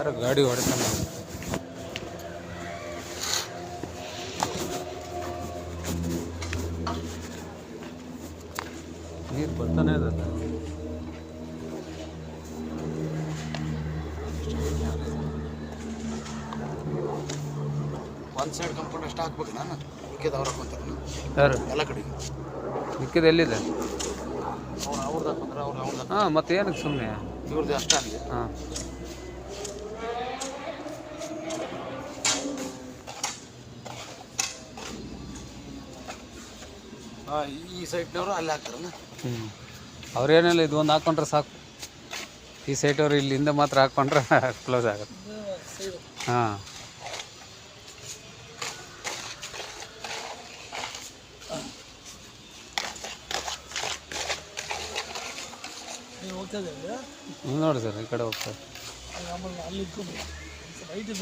ಯಾರೋ ಗಾಡಿ ಹೊಡ್ತಾನೆ. ನೀರು ಬರ್ತಾನೆ ಇರಲ್ಲ. ಒಂದು ಸೈಡ್ ಕಂಪೌಂಡ್ ಅಷ್ಟು ಹಾಕ್ಬೇಕು. ನಾನು ಮಿಕ್ಕಿದ ಅವ್ರು ಹಾಕೊಂತಾರೆ ಯಾರು ಎಲ್ಲ ಕಡೆಗೆ. ಮಿಕ್ಕಿದ ಎಲ್ಲಿದೆ? ಅವ್ರದ್ದು ಹಾಕೊಂಡ್ರೆ ಅವ್ರದ್ದು ಹಾಂ, ಮತ್ತೆ ಏನಕ್ಕೆ ಸುಮ್ಮನೆ ಇವ್ರದ್ದು ಅಷ್ಟೇ ಆಗಿದೆ. ಹಾಂ, ಈ ಸೈಡ್ನವರು ಅಲ್ಲಿ ಹಾಕ್ತಾರಲ್ಲ. ಅವ್ರೇನಿಲ್ಲ, ಇದು ಒಂದು ಹಾಕ್ಕೊಂಡ್ರೆ ಸಾಕು. ಈ ಸೈಟವ್ರು ಇಲ್ಲಿಂದ ಮಾತ್ರ ಹಾಕ್ಕೊಂಡ್ರೆ ಕ್ಲೋಸ್ ಆಗುತ್ತೆ. ಹಾಂ, ನೋಡಿ ಸರ್, ಈ ಕಡೆ ಹೋಗ್ತಾರೆ. ಇದು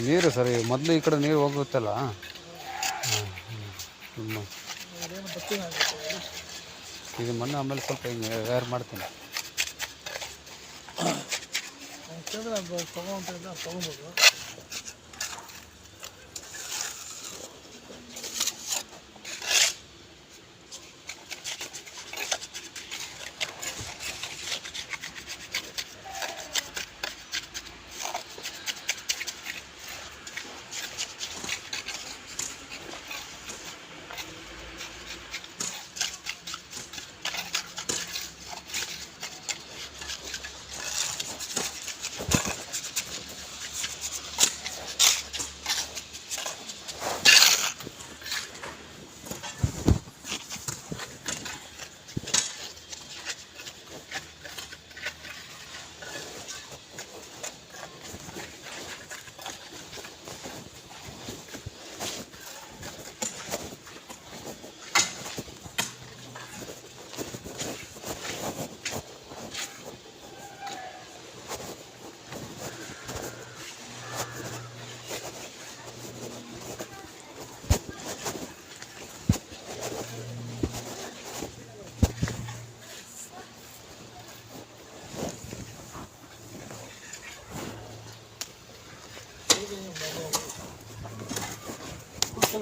ನೀರು ಸರ್, ಮೊದಲು ಈ ಕಡೆ ನೀರು ಹೋಗುತ್ತಲ್ಲ. ಇದು ಮಣ್ಣು ಆಮೇಲೆ ಸ್ವಲ್ಪ ಹಿಂಗೆ ವೇರ್ ಮಾಡ್ತೀನಿ. ತೊಗೊಬೋದು.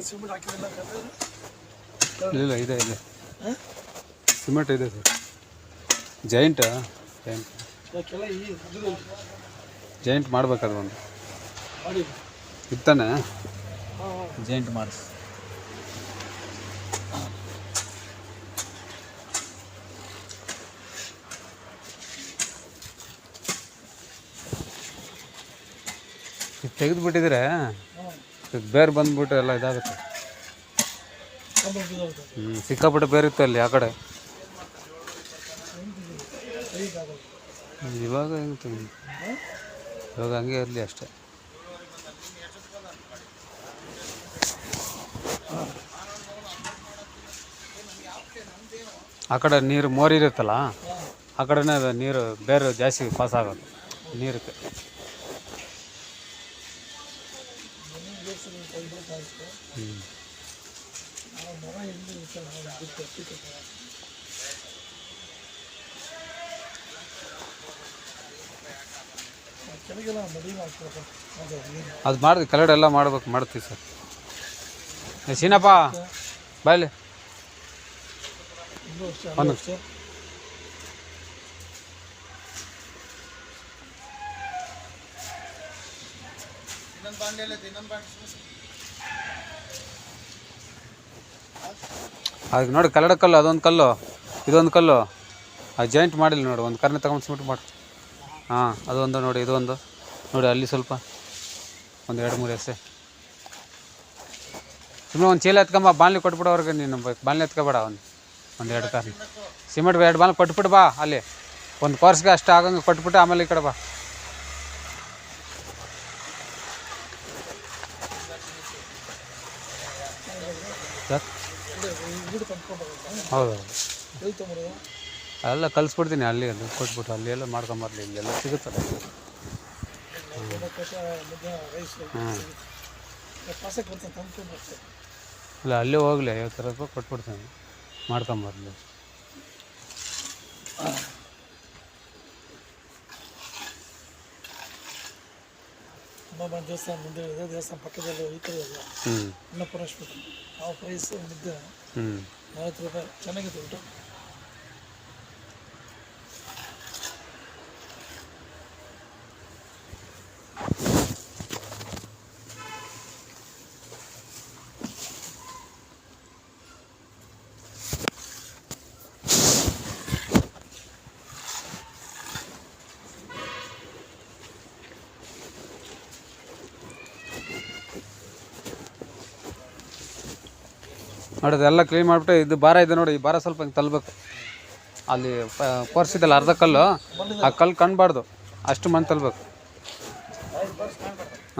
ಸಿಮೆಂಟ್ ಹಾಕಿಲ್ಲ, ಇಲ್ಲ ಇದೆ ಸಿಮೆಂಟ್ ಇದೆ ಸರ್. ಜೈಂಟ್ ಮಾಡ್ಬೇಕಾದ್ರೆ ಒಂದು ಇತ್ತಾನೆ ಜೈಂಟ್ ಮಾಡಿಸಿ. ತೆಗೆದುಬಿಟ್ಟಿದ್ರೆ ಬೇರೆ ಬಂದ್ಬಿಟ್ಟು ಎಲ್ಲ ಇದಾಗುತ್ತೆ. ಸಿಕ್ಕಾಪಟ್ಟೆ ಬೇರೆ ಇತ್ತು ಅಲ್ಲಿ ಆ ಕಡೆ. ಇವಾಗ ಹೆಂಗೆ ಇವಾಗ ಹಂಗೆ ಇರಲಿ ಅಷ್ಟೇ. ಆ ಕಡೆ ನೀರು ಮೋರಿರುತ್ತಲ್ಲ, ಆ ಕಡೆನೇ ನೀರು ಬೇರೆ ಜಾಸ್ತಿ ಪಾಸ್ ಆಗೋದು ನೀರಕ್ಕೆ. ಅದು ಮಾಡಿದ್ವಿ, ಕಲರ್ ಎಲ್ಲ ಮಾಡ್ತೀವಿ ಸರ್. ಸೀನಪ್ಪ ಬಾಯ್ಲಿ ಒಂದು ಅದಕ್ಕೆ ನೋಡಿ, ಕಲ್ಲಡ ಕಲ್ಲು ಅದೊಂದು ಕಲ್ಲು, ಇದೊಂದು ಕಲ್ಲು. ಅದು ಜಾಯಿಂಟ್ ಮಾಡಿಲ್ಲ ನೋಡಿ, ಒಂದು ಕರ್ನೆ ತಗೊಂಡು ಸ್ಮಿಟ್ ಮಾಡಿ. ಹಾಂ, ಅದೊಂದು ನೋಡಿ, ಇದೊಂದು ನೋಡಿ, ಅಲ್ಲಿ ಸ್ವಲ್ಪ ಒಂದು 2-3 ಎಸೆ. ಸುಮ್ಮನೆ ಒಂದು ಚೀಲ ಎತ್ಕೊಂಬ, ಬಾಣ್ಲಿ ಕೊಟ್ಬಿಡು ಅವ್ರಿಗೆ. ನೀನು ಬಾಣ್ಲಿ ಎತ್ಕೊಬೇಡ, ಒಂದು 2 ಕಾರ್ನ ಸಿಮೆಂಟ್ 2 ಬಾಣ್ಲಿ ಕೊಟ್ಬಿಟ್ಟು ಬಾ. ಅಲ್ಲಿ ಒಂದು ಕೋರ್ಸ್ಗೆ ಅಷ್ಟು ಆಗಂಗೆ ಕೊಟ್ಬಿಟ್ಟು ಆಮೇಲೆ ಈ ಕಡೆ ಬಾ. ಯಾಕೆ ಗಿಡ ತಂದ್ಕೊಂಡ್ಬರೋದು ಹೌದು ಎಲ್ಲಿ ತೊಗೊಂಬರೋದು ಎಲ್ಲ ಕಲಿಸ್ಬಿಡ್ತೀನಿ ಅಲ್ಲಿ ಅದು ಕೊಟ್ಬಿಟ್ಟು ಅಲ್ಲಿ ಎಲ್ಲ ಮಾಡ್ಕೊಂಬರ್ಲಿ ಇಲ್ಲೆಲ್ಲ ಸಿಗುತ್ತಲ್ಲ ಕೊಟ್ಟ ಮುದ್ದೆ ರೈಸ್ ಪಾಸಕ್ಕೆ ಬರ್ತಾನೆ ತಂದ್ಕೊಂಡು ಬರ್ತಾರೆ ಇಲ್ಲ ಅಲ್ಲೇ ಹೋಗಲಿ 50 ರೂಪಾಯಿ ಕೊಟ್ಬಿಡ್ತೀನಿ ಮಾಡ್ಕೊಂಬರ್ಲಿ ಅಮ್ಮಮ್ಮ ದೇವಸ್ಥಾನ ಮುಂದೆ ಇದೆ ದೇವಸ್ಥಾನ ಪಕ್ಕದಲ್ಲಿ ಈ ಕಡೆ ಇದೆ ಅನ್ನಪೂರ್ಣೇಶ್ವರ ಆ ಪ್ರೈಸ್ ಮುದ್ದೆ 40 ರೂಪಾಯಿ ಚೆನ್ನಾಗಿದೆ ಊಟ ನೋಡಿ ಅದೆಲ್ಲ ಕ್ಲೀನ್ ಮಾಡಿಬಿಟ್ಟು ಇದು ಭಾರ ಇದೆ ನೋಡಿ ಈ ಭಾರ ಸ್ವಲ್ಪ ಹಿಂಗೆ ತಲ್ಬೇಕು ಅಲ್ಲಿ ಪರ್ಸಿದಲ್ಲ ಅರ್ಧ ಕಲ್ಲು ಆ ಕಲ್ಲು ಕಾಣಬಾರ್ದು ಅಷ್ಟು ಮಣ್ಣು ತಲ್ಬೇಕು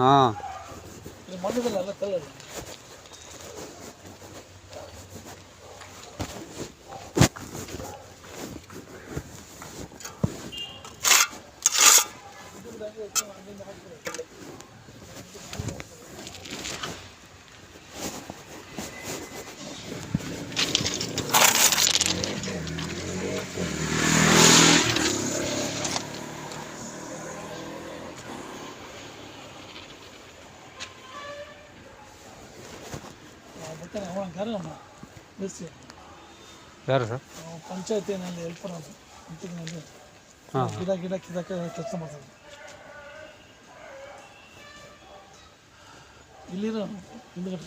ಹಾಂ ಇದು ಮಣ್ಣದಲ್ಲ ಅಲ್ಲ ಕಲ್ಲಲ್ಲ ಬರ್ತಾನೆ ಅವನ ಯಾರಮ್ಮ ನಿಲ್ಲಿಸಿ ಯಾರು ಸರ್ ಪಂಚಾಯತಿನಲ್ಲಿ ಹೆಲ್ಪರ್ ಅಂತ ಮೀಟಿಂಗ್ನಲ್ಲಿ ಗಿಡ ಕಿದಕ್ಕೆ ಕೆಲಸ ಮಾಡ್ತಾನೆ ಇಲ್ಲಿರೋ ಹಿಂದ್ಗಡೆ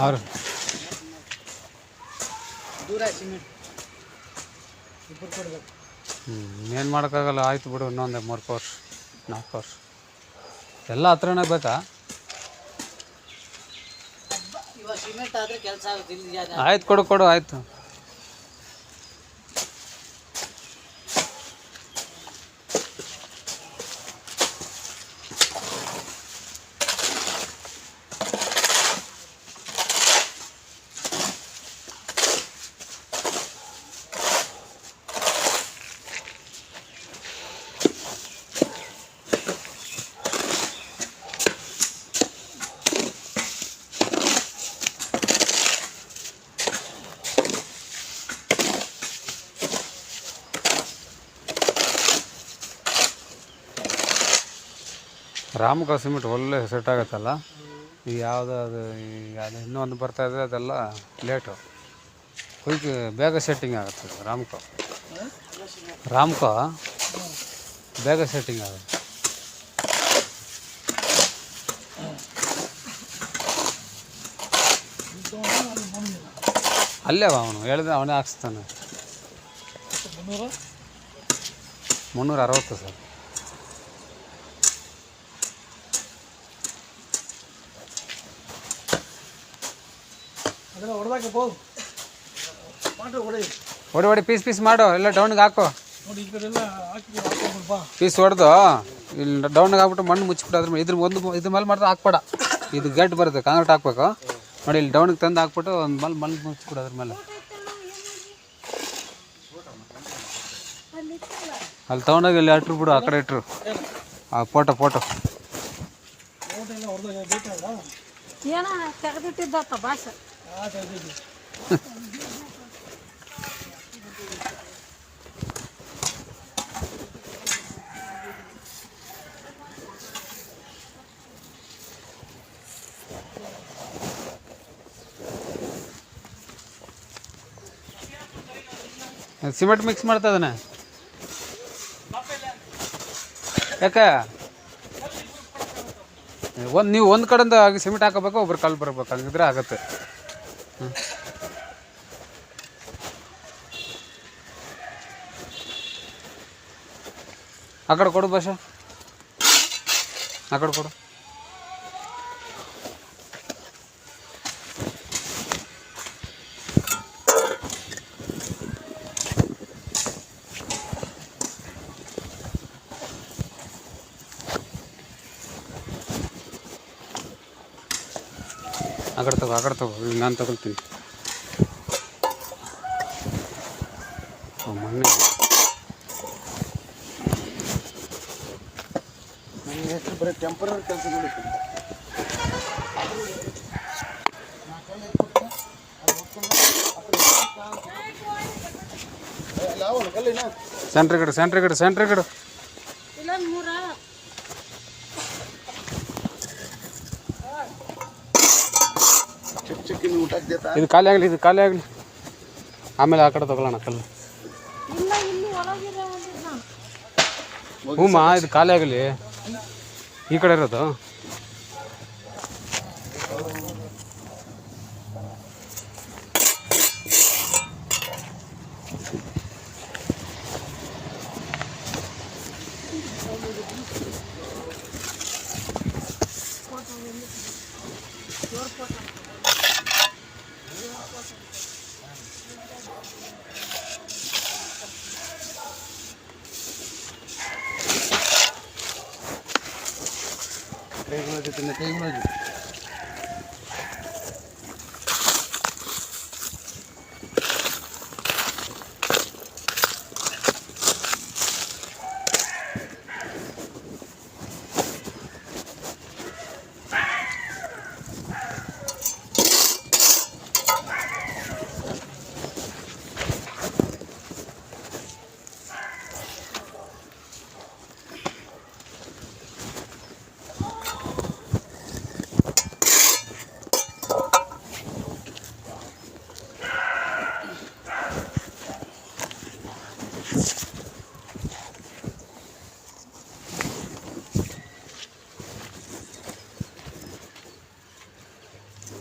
ಅವ್ರು ಏನು ಮಾಡೋಕ್ಕಾಗಲ್ಲ ಆಯ್ತು ಬಿಡು ಇನ್ನೊಂದು 3 ವರ್ಷ 4 ವರ್ಷ ಎಲ್ಲ ಹತ್ರನೇ ಬೇಕಾ ಆಯ್ತು ಕೊಡು ಆಯಿತು ರಾಮಕ ಸಿಮೆಂಟ್ ಒಳ್ಳೆ ಸೆಟ್ ಆಗುತ್ತಲ್ಲ ಈಗ ಯಾವುದು ಅದು ಈಗ ಅದು ಇನ್ನೊಂದು ಬರ್ತಾಯಿದೆ ಅದೆಲ್ಲ ಲೇಟು ಕ್ವಿಕ್ ಬೇಗ ಸೆಟ್ಟಿಂಗ್ ಆಗುತ್ತೆ ರಾಮ್ಕೋ ಬೇಗ ಸೆಟ್ಟಿಂಗ್ ಆಗುತ್ತೆ ಅಲ್ಲೇ ಅವನು ಹೇಳಿದ್ರೆ ಅವನೇ ಹಾಕ್ಸ್ತಾನೆ 360 ಸರ್ ಹೊಡಿ ಪೀಸ್ ಮಾಡು ಎಲ್ಲ ಡೌನ್ಗೆ ಹಾಕು ಪೀಸ್ ಹೊಡೆದು ಇಲ್ಲಿ ಡೌನ್ಗೆ ಹಾಕ್ಬಿಟ್ಟು ಮಣ್ಣು ಮುಚ್ಚಿಬಿಟ್ಟು ಅದ್ರ ಮೇಲೆ ಇದ್ರ ಮೇಲೆ ಮಾಡಿದ್ರೆ ಹಾಕ್ಬೇಡ ಇದು ಗೇಟ್ ಬರುತ್ತೆ ಕಾಂಕ್ರೀಟ್ ಹಾಕ್ಬೇಕು ನೋಡಿ ಇಲ್ಲಿ ಡೌನ್ಗೆ ತಂದು ಹಾಕ್ಬಿಟ್ಟು ಒಂದು ಮಣ್ಣು ಮುಚ್ಚಿಬಿಡು ಅದ್ರ ಮೇಲೆ ಅಲ್ಲಿ ತೊಗೊಂಡೋಗಿ ಇಲ್ಲಿ ಇಟ್ರು ಬಿಡು ಆ ಕಡೆ ಇಟ್ರು ಆ ಫೋಟೋ ಏನೋ ತೆಗೆದಿಟ್ಟಿದ್ದಪ್ಪ ಭಾಷೆ ಸಿಮೆಂಟ್ ಮಿಕ್ಸ್ ಮಾಡ್ತಾ ಇದ್ದಾನೆ ಯಾಕೆ ನೀವು ಒಂದು ಕಡೆಯಿಂದ ಆಗಿ ಸಿಮೆಂಟ್ ಹಾಕೋಬೇಕು ಒಬ್ರು ಕಲ್ಲು ಬರಬೇಕು ಹಂಗಿದ್ರೆ ಆಗುತ್ತೆ ಆ ಕಡೆ ಕೊಡು ಭಾಷಾ, ಆ ಕಡೆ ಕೊಡು. ಆ ಕಡೆ ತಗೋ, ಈಗ ನಾನು ತಗೊಳ್ತೀನಿ. ಮೊನ್ನೆ ನನಗೆ ಹೆಸರು ಬರೀ ಟೆಂಪರರಿ ಕೆಲಸಗಳು. ಸೆಂಟ್ರ್ ಗಿಡ ಇಲ್ಲೊಂದು ಮೂರ ಚಿಕ್ಕ ಊಟ ಆಗ್ತೈತಾ? ಇದು ಖಾಲಿ ಆಗಲಿ ಆಮೇಲೆ ಆ ಕಡೆ ತಗೊಳ್ಳೋಣ ಕಲ್ಲು. ಇಲ್ಲ ಇಲ್ಲಿ ಒಳಗಿದೆ ಒಂದಿದ್ದು ನಾನು. ಹ್ಞೂ ಇದು ಖಾಲಿ ಆಗಲಿ, ಈ ಕಡೆ ಇರೋದು. ಕೈಗಳು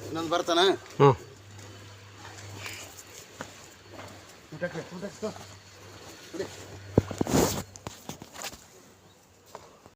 ಇನ್ನೊಂದು ಬರ್ತಾನ. ಹ್ಞೂ ಊಟಕ್ಕೆ